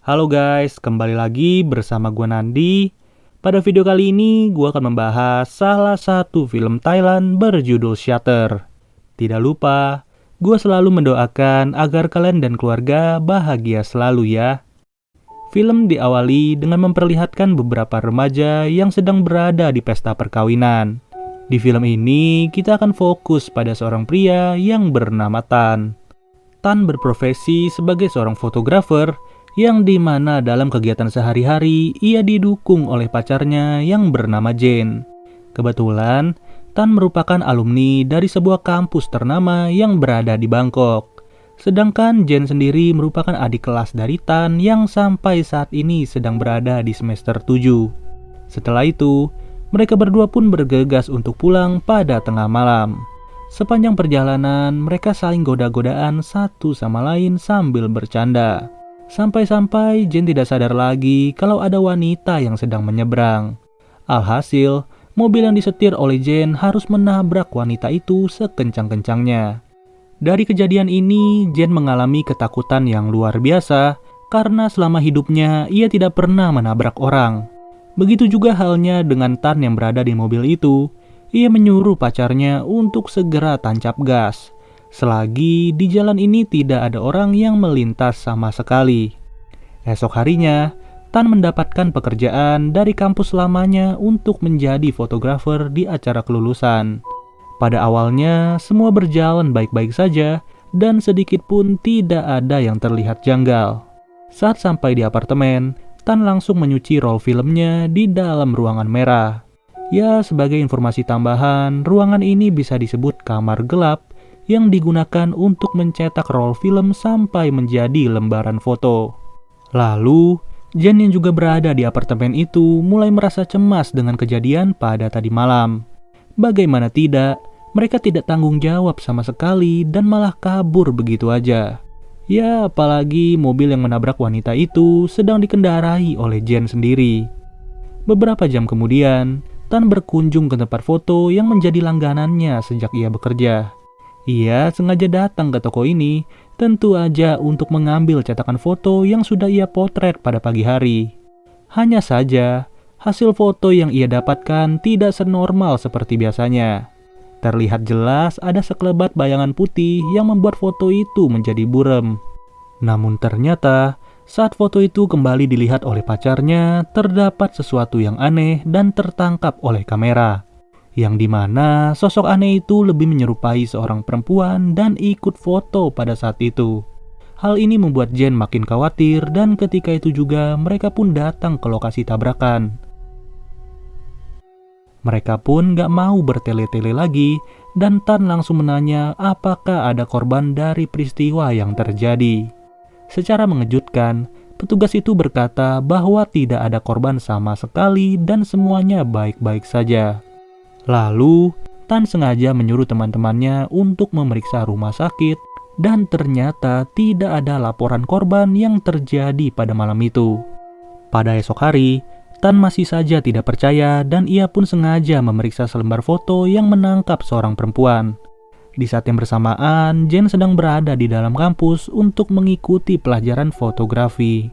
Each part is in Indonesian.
Halo guys, kembali lagi bersama gue Nandi. Pada video kali ini gue akan membahas salah satu film Thailand berjudul Shutter. Tidak lupa, gue selalu mendoakan agar kalian dan keluarga bahagia selalu ya. Film diawali dengan memperlihatkan beberapa remaja yang sedang berada di pesta perkawinan. Di film ini kita akan fokus pada seorang pria yang bernama Tan. Tan berprofesi sebagai seorang fotografer yang dimana dalam kegiatan sehari-hari ia didukung oleh pacarnya yang bernama Jane. Kebetulan, Tan merupakan alumni dari sebuah kampus ternama yang berada di Bangkok. Sedangkan Jane sendiri merupakan adik kelas dari Tan yang sampai saat ini sedang berada di semester 7. Setelah itu, mereka berdua pun bergegas untuk pulang pada tengah malam. Sepanjang perjalanan, mereka saling goda-godaan satu sama lain sambil bercanda. Sampai-sampai Jane tidak sadar lagi kalau ada wanita yang sedang menyeberang. Alhasil, mobil yang disetir oleh Jane harus menabrak wanita itu sekencang-kencangnya. Dari kejadian ini, Jane mengalami ketakutan yang luar biasa karena selama hidupnya ia tidak pernah menabrak orang. Begitu juga halnya dengan Tan yang berada di mobil itu. Ia menyuruh pacarnya untuk segera tancap gas, selagi di jalan ini tidak ada orang yang melintas sama sekali. Esok harinya, Tan mendapatkan pekerjaan dari kampus lamanya untuk menjadi fotografer di acara kelulusan. Pada awalnya, semua berjalan baik-baik saja dan sedikit pun tidak ada yang terlihat janggal. Saat sampai di apartemen, Tan langsung menyuci roll filmnya di dalam ruangan merah. Ya, sebagai informasi tambahan, ruangan ini bisa disebut kamar gelap yang digunakan untuk mencetak roll film sampai menjadi lembaran foto. Lalu, Jane yang juga berada di apartemen itu mulai merasa cemas dengan kejadian pada tadi malam. Bagaimana tidak, mereka tidak tanggung jawab sama sekali dan malah kabur begitu aja. Ya, apalagi mobil yang menabrak wanita itu sedang dikendarai oleh Jane sendiri. Beberapa jam kemudian, Tan berkunjung ke tempat foto yang menjadi langganannya sejak ia bekerja. Ia sengaja datang ke toko ini, tentu aja untuk mengambil cetakan foto yang sudah ia potret pada pagi hari. Hanya saja, hasil foto yang ia dapatkan tidak senormal seperti biasanya. Terlihat jelas ada sekelebat bayangan putih yang membuat foto itu menjadi buram. Namun ternyata, saat foto itu kembali dilihat oleh pacarnya, terdapat sesuatu yang aneh dan tertangkap oleh kamera. Yang dimana sosok aneh itu lebih menyerupai seorang perempuan dan ikut foto pada saat itu. Hal ini membuat Jane makin khawatir dan ketika itu juga mereka pun datang ke lokasi tabrakan. Mereka pun gak mau bertele-tele lagi dan Tan langsung menanya apakah ada korban dari peristiwa yang terjadi. Secara mengejutkan, petugas itu berkata bahwa tidak ada korban sama sekali dan semuanya baik-baik saja. Lalu, Tan sengaja menyuruh teman-temannya untuk memeriksa rumah sakit dan ternyata tidak ada laporan korban yang terjadi pada malam itu. Pada esok hari, Tan masih saja tidak percaya dan ia pun sengaja memeriksa selembar foto yang menangkap seorang perempuan. Di saat yang bersamaan, Jane sedang berada di dalam kampus untuk mengikuti pelajaran fotografi.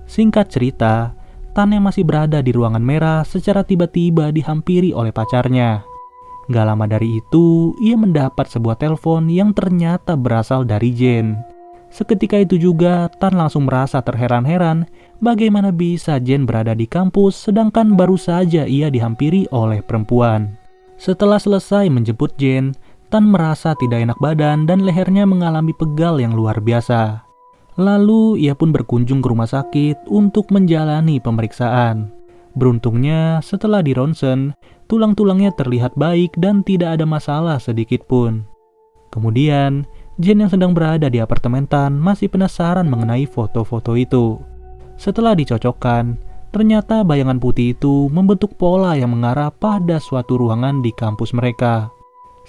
Singkat cerita, Tan yang masih berada di ruangan merah secara tiba-tiba dihampiri oleh pacarnya. Gak lama dari itu, ia mendapat sebuah telepon yang ternyata berasal dari Jane. Seketika itu juga, Tan langsung merasa terheran-heran bagaimana bisa Jane berada di kampus sedangkan baru saja ia dihampiri oleh perempuan. Setelah selesai menjemput Jane, Tan merasa tidak enak badan dan lehernya mengalami pegal yang luar biasa. Lalu ia pun berkunjung ke rumah sakit untuk menjalani pemeriksaan. Beruntungnya setelah di ronsen, tulang-tulangnya terlihat baik dan tidak ada masalah sedikit pun. Kemudian, Jane yang sedang berada di apartemen Tan masih penasaran mengenai foto-foto itu. Setelah dicocokkan, ternyata bayangan putih itu membentuk pola yang mengarah pada suatu ruangan di kampus mereka.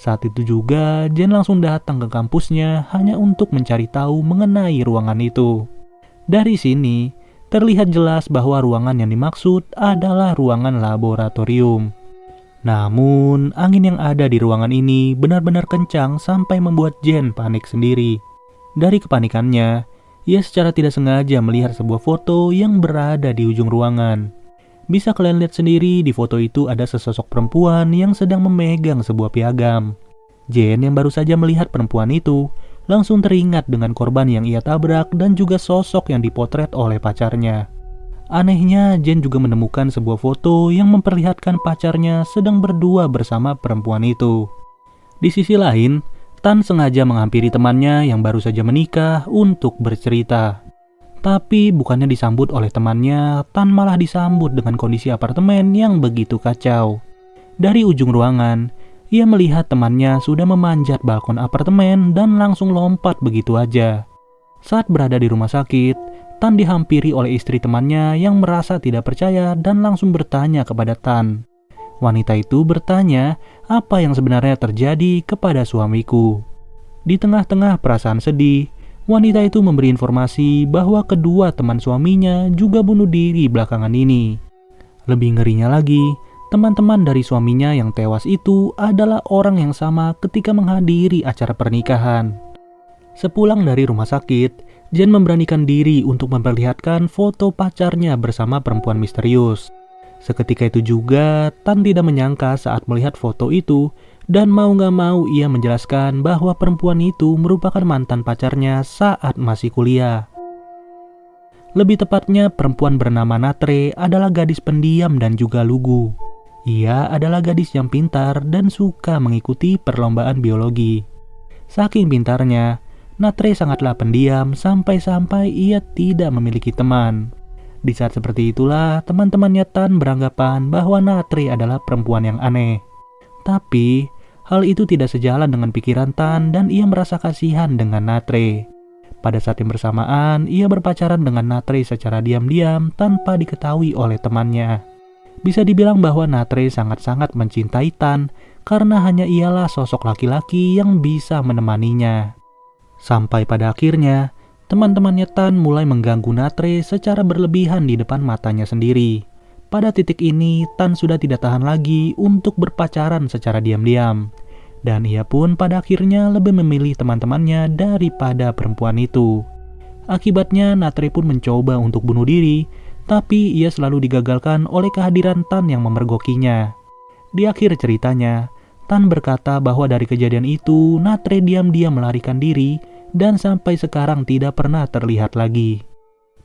Saat itu juga, Jane langsung datang ke kampusnya hanya untuk mencari tahu mengenai ruangan itu. Dari sini, terlihat jelas bahwa ruangan yang dimaksud adalah ruangan laboratorium. Namun, angin yang ada di ruangan ini benar-benar kencang sampai membuat Jane panik sendiri. Dari kepanikannya, ia secara tidak sengaja melihat sebuah foto yang berada di ujung ruangan. Bisa kalian lihat sendiri, di foto itu ada sesosok perempuan yang sedang memegang sebuah piagam. Jen yang baru saja melihat perempuan itu langsung teringat dengan korban yang ia tabrak dan juga sosok yang dipotret oleh pacarnya. Anehnya, Jen juga menemukan sebuah foto yang memperlihatkan pacarnya sedang berdua bersama perempuan itu. Di sisi lain, Tan sengaja menghampiri temannya yang baru saja menikah untuk bercerita. Tapi bukannya disambut oleh temannya, Tan malah disambut dengan kondisi apartemen yang begitu kacau. Dari ujung ruangan, ia melihat temannya sudah memanjat balkon apartemen dan langsung lompat begitu aja. Saat berada di rumah sakit, Tan dihampiri oleh istri temannya yang merasa tidak percaya dan langsung bertanya kepada Tan. Wanita itu bertanya apa yang sebenarnya terjadi kepada suamiku. Di tengah-tengah perasaan sedih, wanita itu memberi informasi bahwa kedua teman suaminya juga bunuh diri belakangan ini. Lebih ngerinya lagi, teman-teman dari suaminya yang tewas itu adalah orang yang sama ketika menghadiri acara pernikahan. Sepulang dari rumah sakit, Jen memberanikan diri untuk memperlihatkan foto pacarnya bersama perempuan misterius. Seketika itu juga, Tan tidak menyangka saat melihat foto itu, dan mau gak mau ia menjelaskan bahwa perempuan itu merupakan mantan pacarnya saat masih kuliah. Lebih tepatnya, perempuan bernama Natre adalah gadis pendiam dan juga lugu. Ia adalah gadis yang pintar dan suka mengikuti perlombaan biologi. Saking pintarnya, Natre sangatlah pendiam sampai-sampai ia tidak memiliki teman. Di saat seperti itulah, teman-temannya Tan beranggapan bahwa Natre adalah perempuan yang aneh. Tapi, hal itu tidak sejalan dengan pikiran Tan dan ia merasa kasihan dengan Natre. Pada saat yang bersamaan, ia berpacaran dengan Natre secara diam-diam tanpa diketahui oleh temannya. Bisa dibilang bahwa Natre sangat-sangat mencintai Tan karena hanya ialah sosok laki-laki yang bisa menemaninya. Sampai pada akhirnya, teman-temannya Tan mulai mengganggu Natre secara berlebihan di depan matanya sendiri. Pada titik ini, Tan sudah tidak tahan lagi untuk berpacaran secara diam-diam. Dan ia pun pada akhirnya lebih memilih teman-temannya daripada perempuan itu. Akibatnya, Natre pun mencoba untuk bunuh diri, tapi ia selalu digagalkan oleh kehadiran Tan yang memergokinya. Di akhir ceritanya, Tan berkata bahwa dari kejadian itu, Natre diam-diam melarikan diri dan sampai sekarang tidak pernah terlihat lagi.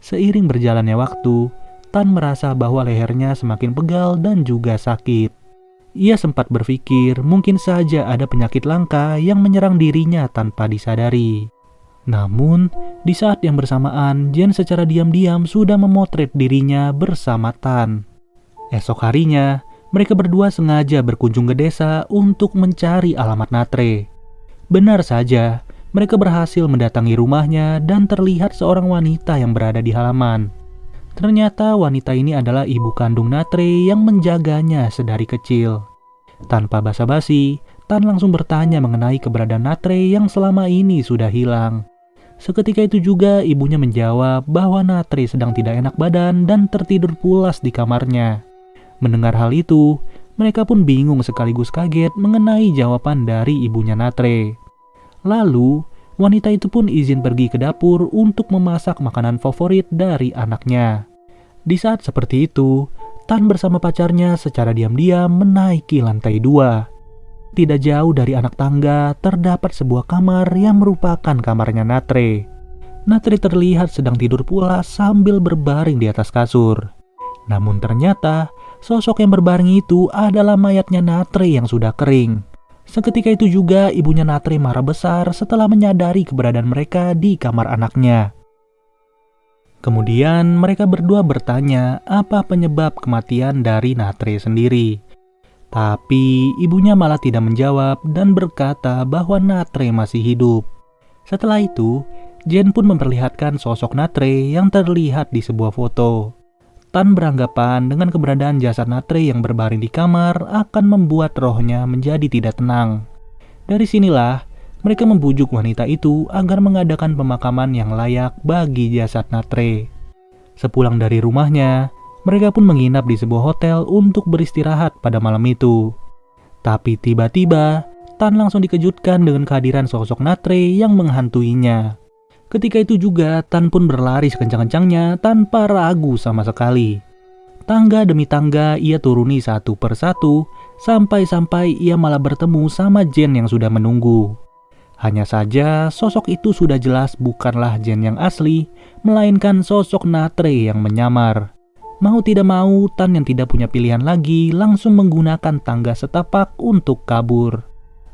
Seiring berjalannya waktu, Tan merasa bahwa lehernya semakin pegal dan juga sakit. Ia sempat berpikir mungkin saja ada penyakit langka yang menyerang dirinya tanpa disadari. Namun, di saat yang bersamaan, Jen secara diam-diam sudah memotret dirinya bersama Tan. Esok harinya, mereka berdua sengaja berkunjung ke desa untuk mencari alamat Natre. Benar saja, mereka berhasil mendatangi rumahnya dan terlihat seorang wanita yang berada di halaman. Ternyata wanita ini adalah ibu kandung Natre yang menjaganya sedari kecil. Tanpa basa-basi, Tan langsung bertanya mengenai keberadaan Natre yang selama ini sudah hilang. Seketika itu juga ibunya menjawab bahwa Natre sedang tidak enak badan dan tertidur pulas di kamarnya. Mendengar hal itu, mereka pun bingung sekaligus kaget mengenai jawaban dari ibunya Natre. Lalu, wanita itu pun izin pergi ke dapur untuk memasak makanan favorit dari anaknya. Di saat seperti itu, Tan bersama pacarnya secara diam-diam menaiki lantai 2. Tidak jauh dari anak tangga, terdapat sebuah kamar yang merupakan kamarnya Natre. Natre terlihat sedang tidur pula sambil berbaring di atas kasur. Namun ternyata, sosok yang berbaring itu adalah mayatnya Natre yang sudah kering. Seketika itu juga ibunya Natre marah besar setelah menyadari keberadaan mereka di kamar anaknya. Kemudian mereka berdua bertanya apa penyebab kematian dari Natre sendiri. Tapi ibunya malah tidak menjawab dan berkata bahwa Natre masih hidup. Setelah itu, Jen pun memperlihatkan sosok Natre yang terlihat di sebuah foto. Tan beranggapan dengan keberadaan jasad Natre yang berbaring di kamar akan membuat rohnya menjadi tidak tenang. Dari sinilah, mereka membujuk wanita itu agar mengadakan pemakaman yang layak bagi jasad Natre. Sepulang dari rumahnya, mereka pun menginap di sebuah hotel untuk beristirahat pada malam itu. Tapi tiba-tiba, Tan langsung dikejutkan dengan kehadiran sosok Natre yang menghantuinya. Ketika itu juga Tan pun berlari sekencang-kencangnya tanpa ragu sama sekali. Tangga demi tangga ia turuni satu persatu, sampai-sampai ia malah bertemu sama Jen yang sudah menunggu. Hanya saja sosok itu sudah jelas bukanlah Jen yang asli, melainkan sosok Natre yang menyamar. Mau tidak mau, Tan yang tidak punya pilihan lagi langsung menggunakan tangga setapak untuk kabur.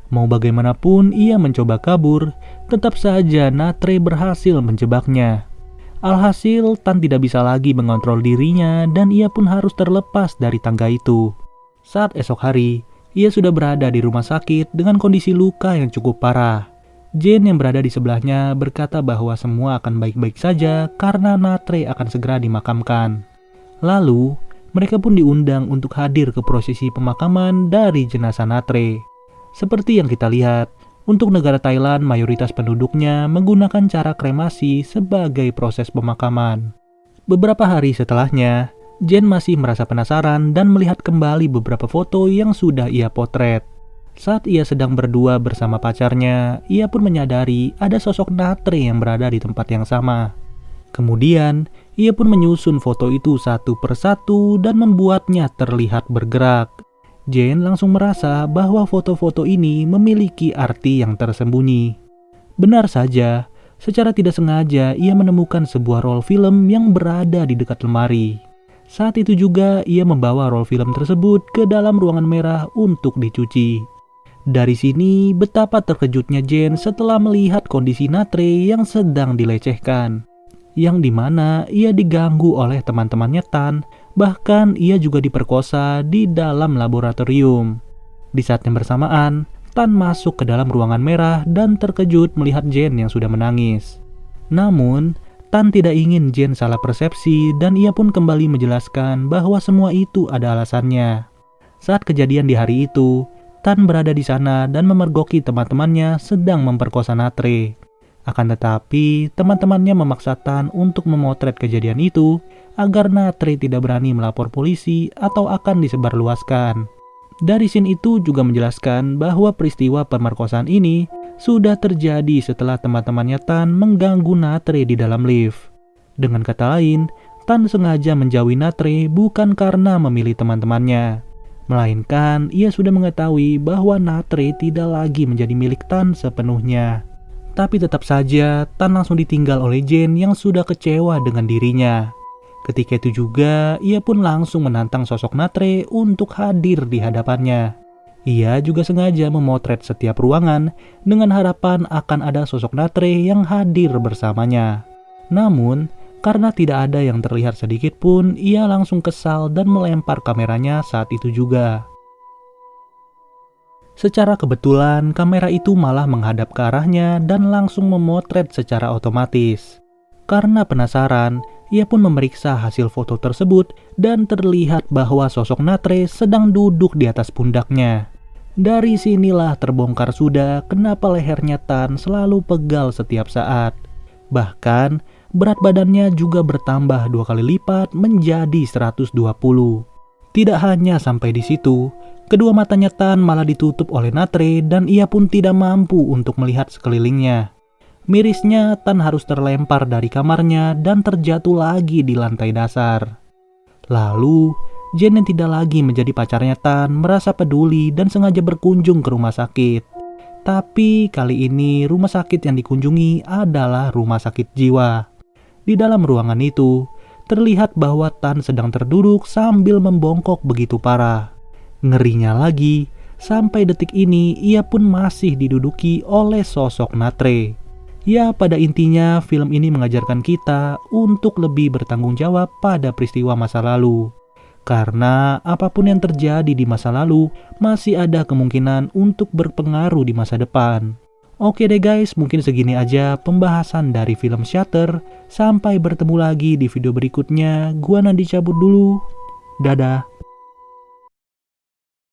Mau bagaimanapun ia mencoba kabur, tetap saja Natre berhasil menjebaknya. Alhasil, Tan tidak bisa lagi mengontrol dirinya dan ia pun harus terlepas dari tangga itu. Saat esok hari, ia sudah berada di rumah sakit dengan kondisi luka yang cukup parah. Jen yang berada di sebelahnya berkata bahwa semua akan baik-baik saja karena Natre akan segera dimakamkan. Lalu, mereka pun diundang untuk hadir ke prosesi pemakaman dari jenazah Natre. Seperti yang kita lihat, untuk negara Thailand mayoritas penduduknya menggunakan cara kremasi sebagai proses pemakaman. Beberapa hari setelahnya, Jen masih merasa penasaran dan melihat kembali beberapa foto yang sudah ia potret. Saat ia sedang berdua bersama pacarnya, ia pun menyadari ada sosok Natre yang berada di tempat yang sama. Kemudian, ia pun menyusun foto itu satu persatu dan membuatnya terlihat bergerak. Jen langsung merasa bahwa foto-foto ini memiliki arti yang tersembunyi. Benar saja, secara tidak sengaja ia menemukan sebuah roll film yang berada di dekat lemari. Saat itu juga ia membawa roll film tersebut ke dalam ruangan merah untuk dicuci. Dari sini betapa terkejutnya Jen setelah melihat kondisi Natre yang sedang dilecehkan, yang dimana ia diganggu oleh teman-temannya Tan. Bahkan ia juga diperkosa di dalam laboratorium. Di saat yang bersamaan, Tan masuk ke dalam ruangan merah dan terkejut melihat Jen yang sudah menangis. Namun, Tan tidak ingin Jen salah persepsi dan ia pun kembali menjelaskan bahwa semua itu ada alasannya. Saat kejadian di hari itu, Tan berada di sana dan memergoki teman-temannya sedang memperkosa Natre. Akan tetapi, teman-temannya memaksa Tan untuk memotret kejadian itu agar Natre tidak berani melapor polisi atau akan disebarluaskan. Dari scene itu juga menjelaskan bahwa peristiwa pemerkosaan ini sudah terjadi setelah teman-temannya Tan mengganggu Natre di dalam lift. Dengan kata lain, Tan sengaja menjauhi Natre bukan karena memilih teman-temannya, melainkan ia sudah mengetahui bahwa Natre tidak lagi menjadi milik Tan sepenuhnya. Tapi tetap saja, Tan langsung ditinggal oleh Jen yang sudah kecewa dengan dirinya. Ketika itu juga, ia pun langsung menantang sosok Natre untuk hadir di hadapannya. Ia juga sengaja memotret setiap ruangan dengan harapan akan ada sosok Natre yang hadir bersamanya. Namun, karena tidak ada yang terlihat sedikit pun, ia langsung kesal dan melempar kameranya saat itu juga. Secara kebetulan, kamera itu malah menghadap ke arahnya dan langsung memotret secara otomatis. Karena penasaran, ia pun memeriksa hasil foto tersebut dan terlihat bahwa sosok Natre sedang duduk di atas pundaknya. Dari sinilah terbongkar sudah kenapa lehernya Tan selalu pegal setiap saat. Bahkan, berat badannya juga bertambah 2 kali lipat menjadi 120. Tidak hanya sampai di situ, kedua matanya Tan malah ditutup oleh Natre dan ia pun tidak mampu untuk melihat sekelilingnya. Mirisnya, Tan harus terlempar dari kamarnya dan terjatuh lagi di lantai dasar. Lalu, Jen yang tidak lagi menjadi pacarnya Tan merasa peduli dan sengaja berkunjung ke rumah sakit. Tapi kali ini rumah sakit yang dikunjungi adalah rumah sakit jiwa. Di dalam ruangan itu, terlihat bahwa Tan sedang terduduk sambil membongkok begitu parah. Ngerinya lagi, sampai detik ini ia pun masih diduduki oleh sosok Natre. Ya, pada intinya film ini mengajarkan kita untuk lebih bertanggung jawab pada peristiwa masa lalu. Karena apapun yang terjadi di masa lalu masih ada kemungkinan untuk berpengaruh di masa depan. Oke deh guys, mungkin segini aja pembahasan dari film Shutter. Sampai bertemu lagi di video berikutnya. Gua Nandi cabut dulu. Dadah.